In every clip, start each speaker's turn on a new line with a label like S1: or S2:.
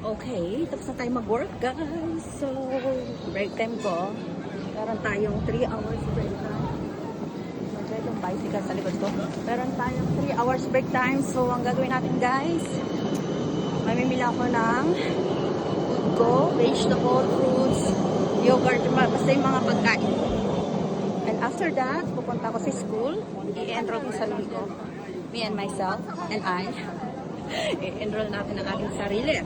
S1: Okay, tapos na tayo mag-work, guys. So, break time ko. Meron tayong 3 hours break time. Magkaya yung bicycle sa likod ko. Meron tayong 3 hours break time. So, ang gagawin natin, guys, mamimili ako ng go, vegetable, fruits, yogurt, basta yung mga pagkain. And after that, pupunta ako sa school. I-enroll yung sarili ko. Me and myself and I. I-enroll natin ang ating sarili.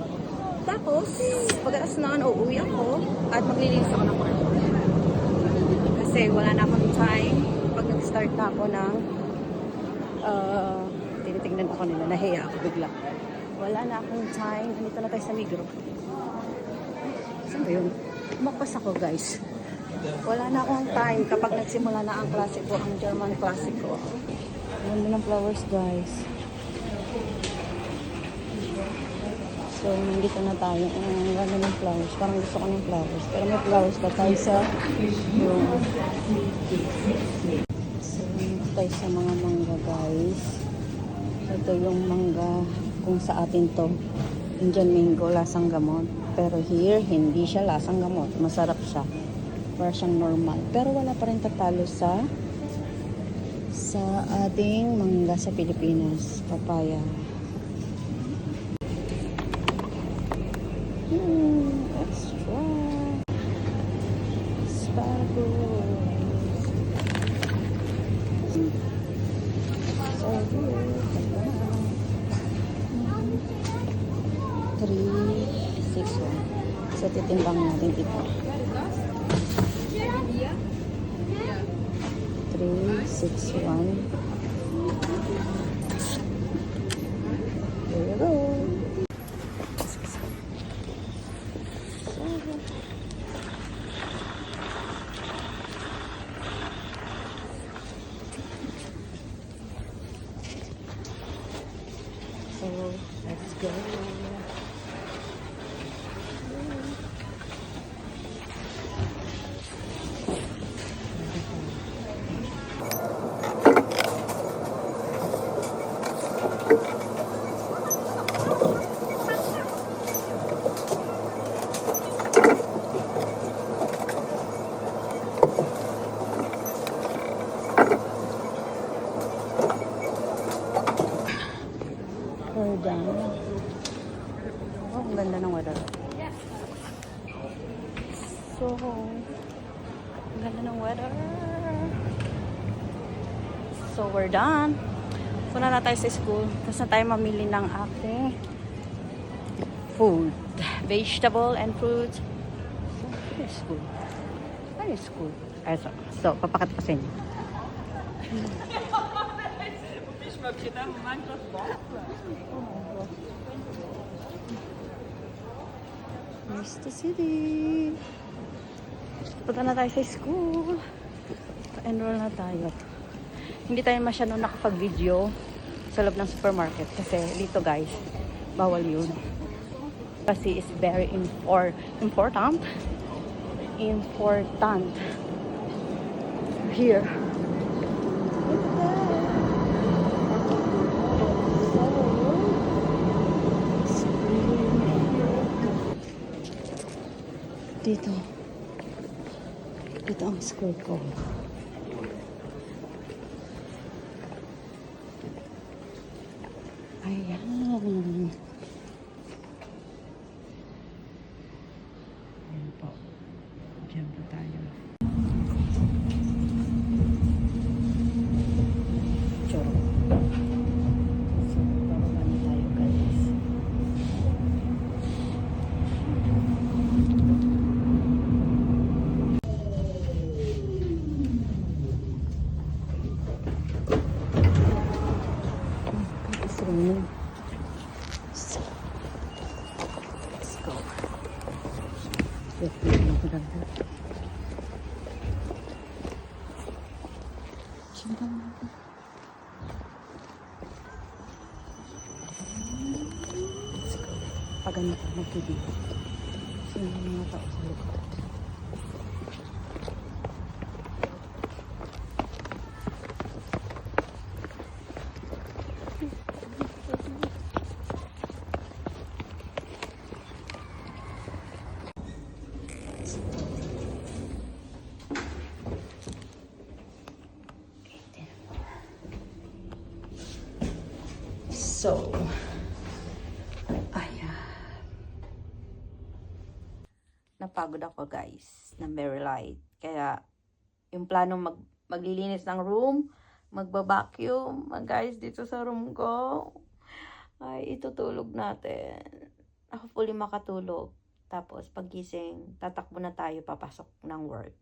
S1: Tapos, pagkatapos na uuwi ako at maglilinis ako ng kwarto. Kasi wala na akong time. Pag nag-start na ako ng tinitingnan ako nila, nahiya ako bigla. Wala na akong time. Dito na tayo sa Migros. Saan ba yun? Umakpas ako, guys. Wala na akong time kapag nagsimula na ang klase ko, ang German klase ko. Ganda ng flowers, guys. So, nandito na tayo. Ang ganda ng flowers. Parang gusto ko ng flowers. Pero may flowers pa tayo sa yung... So, nandito tayo sa mga mangga, guys. Ito yung mangga kung sa atin to. Indian mango, lasang gamot. Pero here, hindi siya lasang gamot. Masarap siya. Para siyang normal. Pero wala pa rin tatalo sa ating mangga sa Pilipinas. Papaya. Extra. Asparagus. So, 361. So, titimbang natin dito. 361. There you go. So, let's go. We're done. Oh, ang ganda ng weather. So, ang ganda ng weather. So, we're done. Punta na tayo sa school. Tapos na tayo mamili ng aking food. Vegetable and fruit. So, where is school? Where is school? So, papakat ko sa inyo. Here's the city. Punta na tayo sa school. Pa-enroll na tayo. Hindi tayo masyadong nakapag-video sa loob ng supermarket. Kasi dito, guys, bawal yun. Kasi it's very important. Here. Dito ang school ko. Ayan. Ayan po. Diyan po tayo. Choro. So, bababa na tayo, guys. So, let's go. Pag ganito magkibig. So, yung mga tao sa likod. So, ayan. Napagod ako guys, na very light. Kaya, yung plano maglilinis ng room, magbabacuum, guys, dito sa room ko, ay itutulog natin. Hopefully makatulog. Tapos, paggising, tatakbo na tayo papasok ng work.